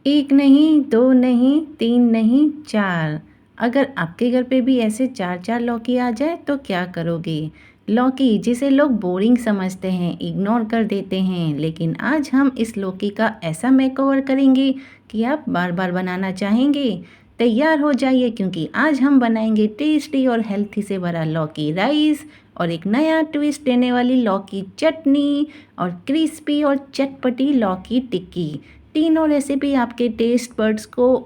एक नहीं, दो नहीं, तीन नहीं, चार। अगर आपके घर पे भी ऐसे चार चार लौकी आ जाए तो क्या करोगे? लौकी जिसे लोग बोरिंग समझते हैं, इग्नोर कर देते हैं, लेकिन आज हम इस लौकी का ऐसा मेकओवर करेंगे कि आप बार बार बनाना चाहेंगे। तैयार हो जाइए क्योंकि आज हम बनाएंगे टेस्टी और हेल्थी से भरा लौकी राइस और एक नया ट्विस्ट देने वाली लौकी चटनी और क्रिस्पी और चटपटी लौकी टिक्की। तीनों रेसिपी आपके टेस्ट बड्स को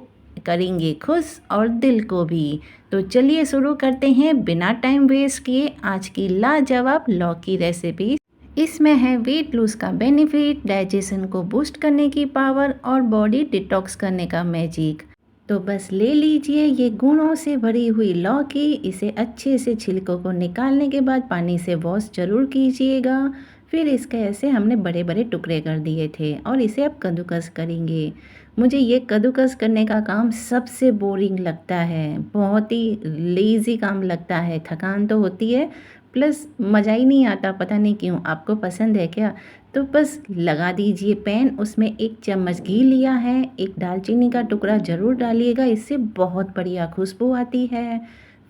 करेंगे खुश और दिल को भी। तो चलिए शुरू करते हैं बिना टाइम वेस्ट किए आज की लाजवाब लौकी रेसिपी। इसमें है वेट लूज का बेनिफिट, डाइजेशन को बूस्ट करने की पावर और बॉडी डिटॉक्स करने का मैजिक। तो बस ले लीजिए ये गुणों से भरी हुई लौकी। इसे अच्छे से छिलकों को निकालने के बाद पानी से वॉश जरूर कीजिएगा। फिर इसके ऐसे हमने बड़े बड़े टुकड़े कर दिए थे और इसे अब कद्दूकस करेंगे। मुझे ये कद्दूकस करने का काम सबसे बोरिंग लगता है, बहुत ही लेज़ी काम लगता है। थकान तो होती है प्लस मज़ा ही नहीं आता, पता नहीं क्यों। आपको पसंद है क्या? तो बस लगा दीजिए पैन, उसमें 1 चम्मच घी लिया है, एक दालचीनी का टुकड़ा ज़रूर डालिएगा, इससे बहुत बढ़िया खुशबू आती है।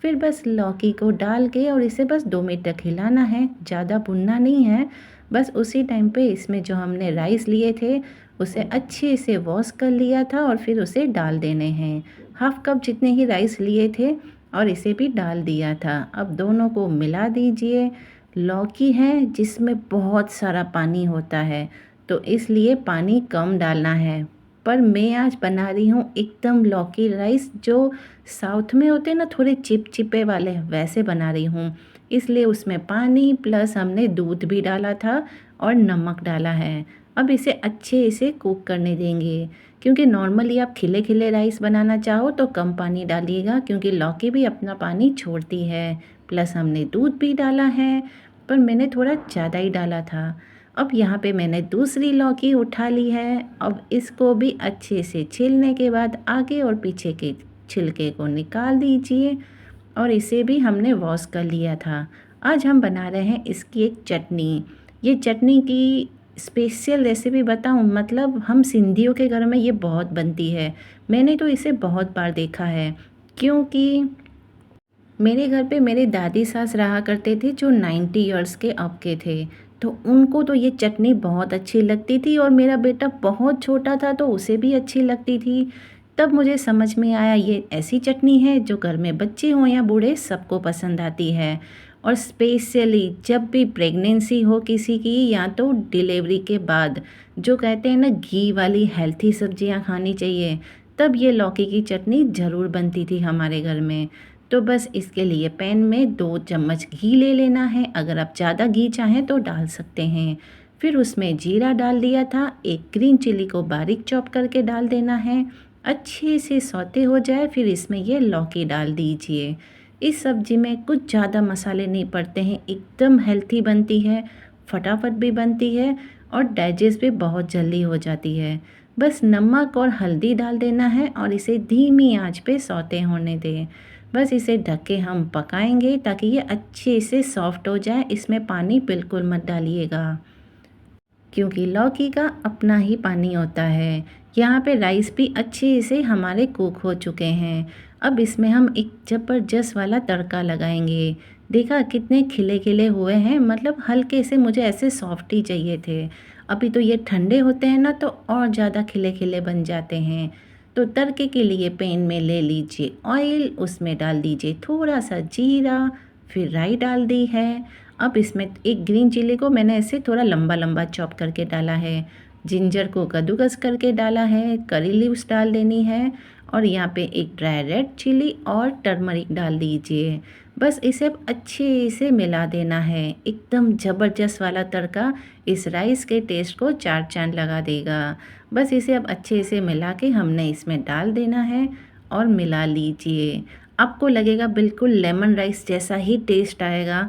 फिर बस लौकी को डाल के और इसे बस 2 मिनट तक हिलाना है, ज़्यादा भुनना नहीं है। बस उसी टाइम पे इसमें जो हमने राइस लिए थे उसे अच्छे से वॉश कर लिया था और फिर उसे डाल देने हैं। हाफ कप जितने ही राइस लिए थे और इसे भी डाल दिया था। अब दोनों को मिला दीजिए। लौकी है जिसमें बहुत सारा पानी होता है तो इसलिए पानी कम डालना है। पर मैं आज बना रही हूँ एकदम लौकी राइस जो साउथ में होते हैं ना, थोड़े चिपचिपे वाले, वैसे बना रही हूँ। इसलिए उसमें पानी प्लस हमने दूध भी डाला था और नमक डाला है। अब इसे कुक करने देंगे। क्योंकि नॉर्मली आप खिले खिले राइस बनाना चाहो तो कम पानी डालिएगा क्योंकि लौकी भी अपना पानी छोड़ती है। प्लस हमने दूध भी डाला है पर मैंने थोड़ा ज़्यादा ही डाला था। अब यहाँ पे मैंने दूसरी लौकी उठा ली है। अब इसको भी अच्छे से छीलने के बाद आगे और पीछे के छिलके को निकाल दीजिए और इसे भी हमने वॉश कर लिया था। आज हम बना रहे हैं इसकी एक चटनी। ये चटनी की स्पेशल रेसिपी बताऊं, मतलब हम सिंधियों के घर में ये बहुत बनती है। मैंने तो इसे बहुत बार देखा है क्योंकि मेरे घर पे मेरे दादी सास रहा करते थे जो 90 इयर्स के अब के थे। तो उनको तो ये चटनी बहुत अच्छी लगती थी और मेरा बेटा बहुत छोटा था तो उसे भी अच्छी लगती थी। तब मुझे समझ में आया ये ऐसी चटनी है जो घर में बच्चे हों या बूढ़े सबको पसंद आती है। और स्पेशली जब भी प्रेगनेंसी हो किसी की या तो डिलीवरी के बाद, जो कहते हैं ना घी वाली हेल्थी सब्जियां खानी चाहिए, तब ये लौकी की चटनी ज़रूर बनती थी हमारे घर में। तो बस इसके लिए पैन में 2 चम्मच घी ले लेना है। अगर आप ज़्यादा घी चाहें तो डाल सकते हैं। फिर उसमें जीरा डाल दिया था, एक ग्रीन चिली को बारीक चॉप करके डाल देना है। अच्छे से सौते हो जाए फिर इसमें ये लौकी डाल दीजिए। इस सब्जी में कुछ ज़्यादा मसाले नहीं पड़ते हैं, एकदम हेल्थी बनती है, फटाफट भी बनती है और डाइजेस्ट भी बहुत जल्दी हो जाती है। बस नमक और हल्दी डाल देना है और इसे धीमी आंच पे सौते होने दें। बस इसे ढक के हम पकाएंगे ताकि ये अच्छे से सॉफ्ट हो जाए। इसमें पानी बिल्कुल मत डालिएगा क्योंकि लौकी का अपना ही पानी होता है। यहाँ पे राइस भी अच्छे से हमारे कुक हो चुके हैं। अब इसमें हम एक ज़बरदस्त वाला तड़का लगाएंगे। देखा कितने खिले खिले हुए हैं, मतलब हल्के से मुझे ऐसे सॉफ्ट ही चाहिए थे। अभी तो ये ठंडे होते हैं ना तो और ज़्यादा खिले खिले बन जाते हैं। तो तड़के के लिए पैन में ले लीजिए ऑयल, उसमें डाल दीजिए थोड़ा सा जीरा, फिर राई डाल दी है। अब इसमें एक ग्रीन चिली को मैंने ऐसे थोड़ा लंबा लंबा चॉप करके डाला है, जिंजर को कद्दूकस करके डाला है, करी लीव्स डाल देनी है और यहाँ पे एक ड्राई रेड चिली और टर्मरिक डाल दीजिए। बस इसे अब अच्छे से मिला देना है। एकदम ज़बरदस्त वाला तड़का इस राइस के टेस्ट को 4 चांद लगा देगा। बस इसे अब अच्छे से मिला के हमने इसमें डाल देना है और मिला लीजिए। आपको लगेगा बिल्कुल लेमन राइस जैसा ही टेस्ट आएगा,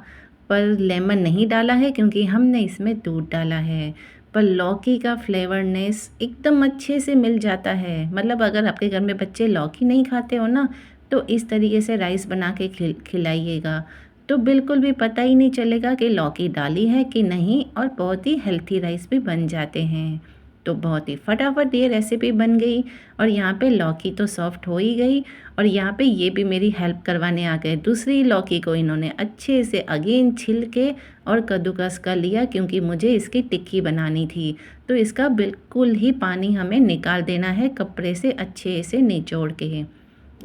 पर लेमन नहीं डाला है क्योंकि हमने इसमें दूध डाला है। पर लौकी का फ्लेवरनेस एकदम अच्छे से मिल जाता है। मतलब अगर आपके घर में बच्चे लौकी नहीं खाते हो ना तो इस तरीके से राइस बना के खिलाइएगा तो बिल्कुल भी पता ही नहीं चलेगा कि लौकी डाली है कि नहीं और बहुत ही हेल्थी राइस भी बन जाते हैं। तो बहुत ही फटाफट ये रेसिपी बन गई और यहाँ पे लौकी तो सॉफ्ट हो ही गई और यहाँ पे ये भी मेरी हेल्प करवाने आ गए। दूसरी लौकी को इन्होंने अच्छे से अगेन छिल के और कद्दूकस कर लिया क्योंकि मुझे इसकी टिक्की बनानी थी। तो इसका बिल्कुल ही पानी हमें निकाल देना है कपड़े से अच्छे से निचोड़ के।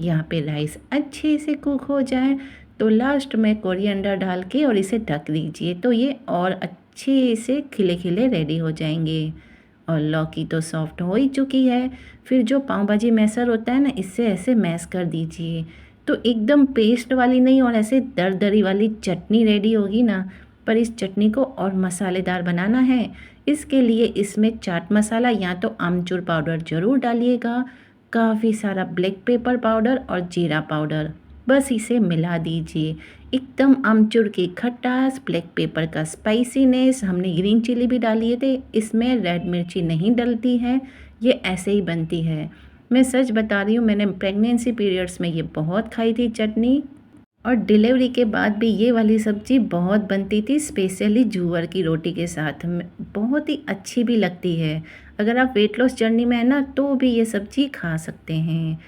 यहाँ पे राइस अच्छे से कुक हो जाए तो लास्ट में कोरिएंडर डाल के और इसे ढक दीजिए तो ये और अच्छे से खिले खिले रेडी हो जाएंगे। और लौकी तो सॉफ्ट हो ही चुकी है। फिर जो पाव भाजी मैसर होता है ना, इससे ऐसे मैश कर दीजिए तो एकदम पेस्ट वाली नहीं और ऐसे दरदरी वाली चटनी रेडी होगी ना। पर इस चटनी को और मसालेदार बनाना है, इसके लिए इसमें चाट मसाला या तो आमचूर पाउडर ज़रूर डालिएगा, काफ़ी सारा ब्लैक पेपर पाउडर और जीरा पाउडर, बस इसे मिला दीजिए। एकदम आमचूर की खटास, ब्लैक पेपर का स्पाइसीनेस, हमने ग्रीन चिली भी डाली थे, इसमें रेड मिर्ची नहीं डलती है, ये ऐसे ही बनती है। मैं सच बता रही हूँ, मैंने प्रेगनेंसी पीरियड्स में ये बहुत खाई थी चटनी और डिलीवरी के बाद भी ये वाली सब्ज़ी बहुत बनती थी, स्पेशली जूअर की रोटी के साथ बहुत ही अच्छी भी लगती है। अगर आप वेट लॉस जर्नी में है ना तो भी ये सब्ज़ी खा सकते हैं।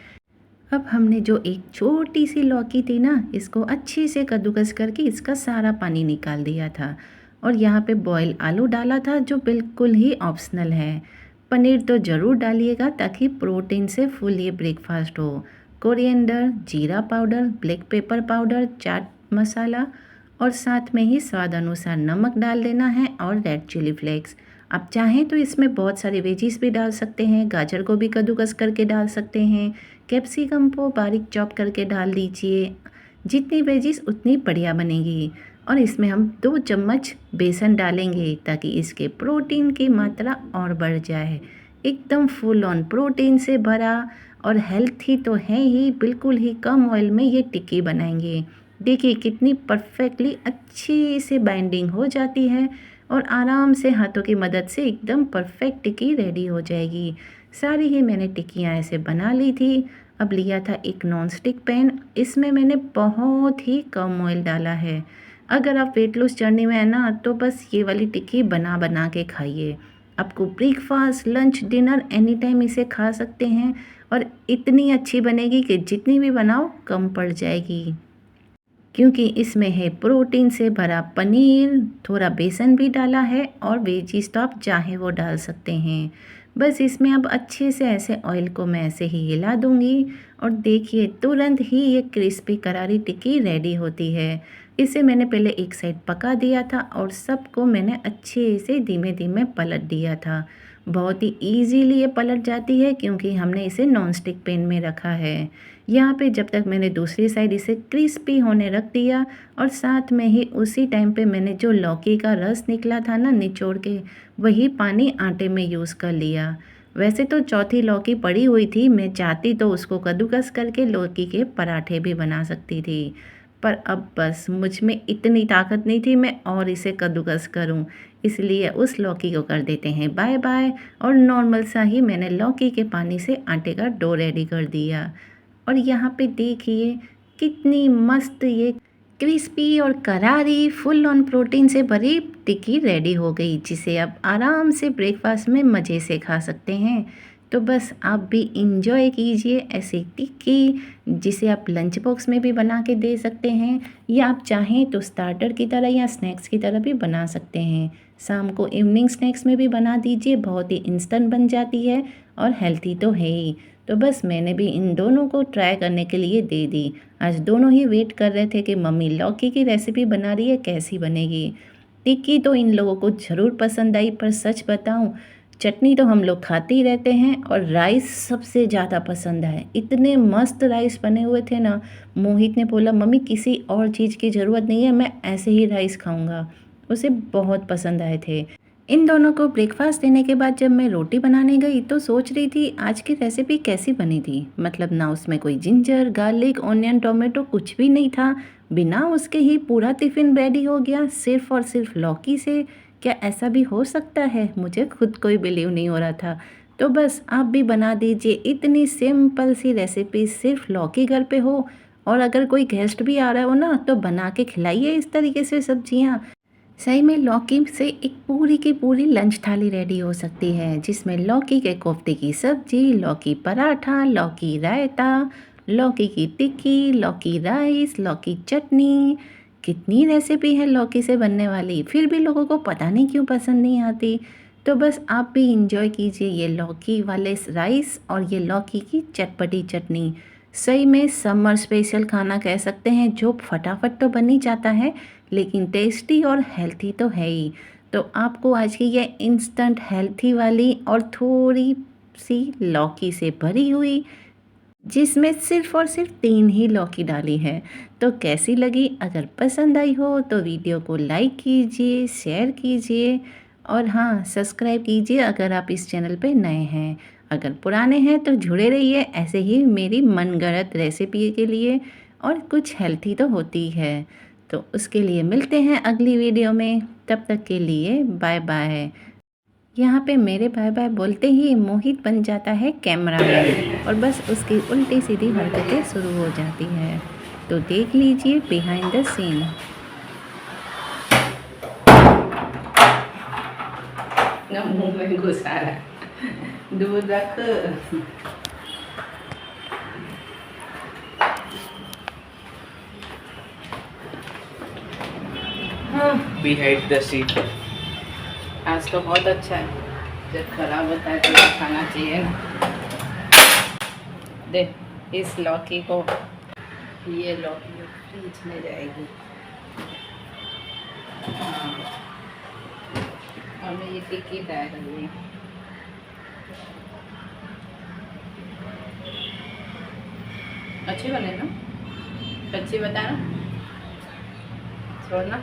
अब हमने जो एक छोटी सी लौकी थी ना, इसको अच्छे से कद्दूकस करके इसका सारा पानी निकाल दिया था और यहाँ पे बॉयल आलू डाला था जो बिल्कुल ही ऑप्शनल है। पनीर तो ज़रूर डालिएगा ताकि प्रोटीन से फुल ये ब्रेकफास्ट हो। कोरिएंडर, जीरा powder, black pepper powder, chaat masala और साथ में ही स्वाद अनुसार नमक डाल देना है और रेड चिली फ्लेक्स। आप चाहें तो इसमें बहुत सारे वेजीज भी डाल सकते हैं, गाजर को भी कद्दूकस करके डाल सकते हैं, कैप्सिकम को बारीक चॉप करके डाल दीजिए। जितनी वेजीज उतनी बढ़िया बनेगी। और इसमें हम 2 चम्मच बेसन डालेंगे ताकि इसके प्रोटीन की मात्रा और बढ़ जाए। एकदम फुल ऑन प्रोटीन से भरा और हेल्थी तो है ही, बिल्कुल ही कम ऑयल में ये टिक्की बनाएंगे। देखिए कितनी परफेक्टली अच्छी से बाइंडिंग हो जाती है और आराम से हाथों की मदद से एकदम परफेक्ट टिक्की रेडी हो जाएगी। सारी ही मैंने टिक्कियाँ ऐसे बना ली थी। अब लिया था एक नॉन स्टिक पैन, इसमें मैंने बहुत ही कम ऑयल डाला है। अगर आप वेट लॉस जर्नी में है ना तो बस ये वाली टिक्की बना बना के खाइए। आपको breakfast, lunch, dinner any time इसे खा सकते हैं और इतनी अच्छी बनेगी कि जितनी भी बनाओ कम पड़ जाएगी क्योंकि इसमें है प्रोटीन से भरा पनीर, थोड़ा बेसन भी डाला है और वेजीज तो आप चाहे वो डाल सकते हैं। बस इसमें अब अच्छे से ऐसे ऑयल को मैं ऐसे ही हिला दूंगी और देखिए तुरंत ही ये क्रिस्पी करारी टिक्की रेडी होती है। इसे मैंने पहले एक साइड पका दिया था और सबको मैंने अच्छे से धीमे धीमे पलट दिया था। बहुत ही ईजीली ये पलट जाती है क्योंकि हमने इसे नॉन स्टिक पैन में रखा है। यहाँ पे जब तक मैंने दूसरी साइड इसे क्रिस्पी होने रख दिया और साथ में ही उसी टाइम पे मैंने जो लौकी का रस निकला था ना निचोड़ के, वही पानी आटे में यूज़ कर लिया। वैसे तो चौथी लौकी पड़ी हुई थी, मैं चाहती तो उसको कद्दूकस करके लौकी के पराठे भी बना सकती थी, पर अब बस मुझ में इतनी ताकत नहीं थी मैं और इसे कद्दूकस करूं, इसलिए उस लौकी को कर देते हैं बाय बाय। और नॉर्मल सा ही मैंने लौकी के पानी से आटे का डो रेडी कर दिया और यहाँ पे देखिए कितनी मस्त ये क्रिस्पी और करारी फुल ऑन प्रोटीन से भरी टिक्की रेडी हो गई, जिसे आप आराम से ब्रेकफास्ट में मज़े से खा सकते हैं। तो बस आप भी इंजॉय कीजिए ऐसी टिक्की, जिसे आप लंच बॉक्स में भी बना के दे सकते हैं या आप चाहें तो स्टार्टर की तरह या स्नैक्स की तरह भी बना सकते हैं। शाम को इवनिंग स्नैक्स में भी बना दीजिए, बहुत ही इंस्टेंट बन जाती है और हेल्थी तो है ही। तो बस मैंने भी इन दोनों को ट्राई करने के लिए दे दी। आज दोनों ही वेट कर रहे थे कि मम्मी लौकी की रेसिपी बना रही है, कैसी बनेगी। टिक्की तो इन लोगों को ज़रूर पसंद आई, पर सच बताऊं चटनी तो हम लोग खाते ही रहते हैं और राइस सबसे ज़्यादा पसंद है। इतने मस्त राइस बने हुए थे ना, मोहित ने बोला मम्मी किसी और चीज़ की ज़रूरत नहीं है, मैं ऐसे ही राइस खाऊंगा। उसे बहुत पसंद आए थे। इन दोनों को ब्रेकफास्ट देने के बाद जब मैं रोटी बनाने गई तो सोच रही थी आज की रेसिपी कैसी बनी थी। मतलब ना उसमें कोई जिंजर, गार्लिक, ऑनियन, टोमेटो कुछ भी नहीं था। बिना उसके ही पूरा टिफ़िन रेडी हो गया सिर्फ़ और सिर्फ लौकी से। क्या ऐसा भी हो सकता है? मुझे खुद कोई बिलीव नहीं हो रहा था। तो बस आप भी बना दीजिए इतनी सिंपल सी रेसिपी, सिर्फ लौकी घर पे हो और अगर कोई गेस्ट भी आ रहा हो ना तो बना के खिलाइए इस तरीके से सब्जियाँ। सही में लौकी से एक पूरी की पूरी लंच थाली रेडी हो सकती है, जिसमें लौकी के कोफ्ते की सब्जी, लौकी पराठा, लौकी रायता, लौकी की टिक्की, लौकी राइस, लौकी चटनी। कितनी रेसिपी है लौकी से बनने वाली, फिर भी लोगों को पता नहीं क्यों पसंद नहीं आती। तो बस आप भी इंजॉय कीजिए ये लौकी वाले राइस और ये लौकी की चटपटी चटनी। सही में समर स्पेशल खाना कह सकते हैं, जो फटाफट तो बन ही जाता है लेकिन टेस्टी और हेल्थी तो है ही। तो आपको आज की ये इंस्टेंट हेल्थी वाली और थोड़ी सी लौकी से भरी हुई, जिसमें सिर्फ़ और सिर्फ 3 ही लौकी डाली है, तो कैसी लगी? अगर पसंद आई हो तो वीडियो को लाइक कीजिए, शेयर कीजिए और हाँ, सब्सक्राइब कीजिए अगर आप इस चैनल पे नए हैं। अगर पुराने हैं तो जुड़े रहिए ऐसे ही मेरी मनगढ़ंत रेसिपी के लिए, और कुछ हेल्थी तो होती है। तो उसके लिए मिलते हैं अगली वीडियो में, तब तक के लिए बाय बाय। यहाँ पे मेरे बाय बाय बोलते ही मोहित बन जाता है कैमरामैन और बस उसकी उल्टी सीधी हरकतें शुरू हो जाती है। तो देख लीजिए बिहाइंड द सीन। मुंह में घुसा रहा, दूर रख। Behind the scene. आज तो बहुत अच्छा है, जब खराब होता है तो खाना चाहिए ना। दे इस लौकी को, ये लौकी फ्रिज में जाएगी। हाँ, और मैं ये टिक्की ट्राई करूँगी। अच्छी बने ना? अच्छी बताना, छोड़ना,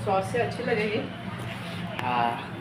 सॉस से अच्छी लगेगी। हाँ।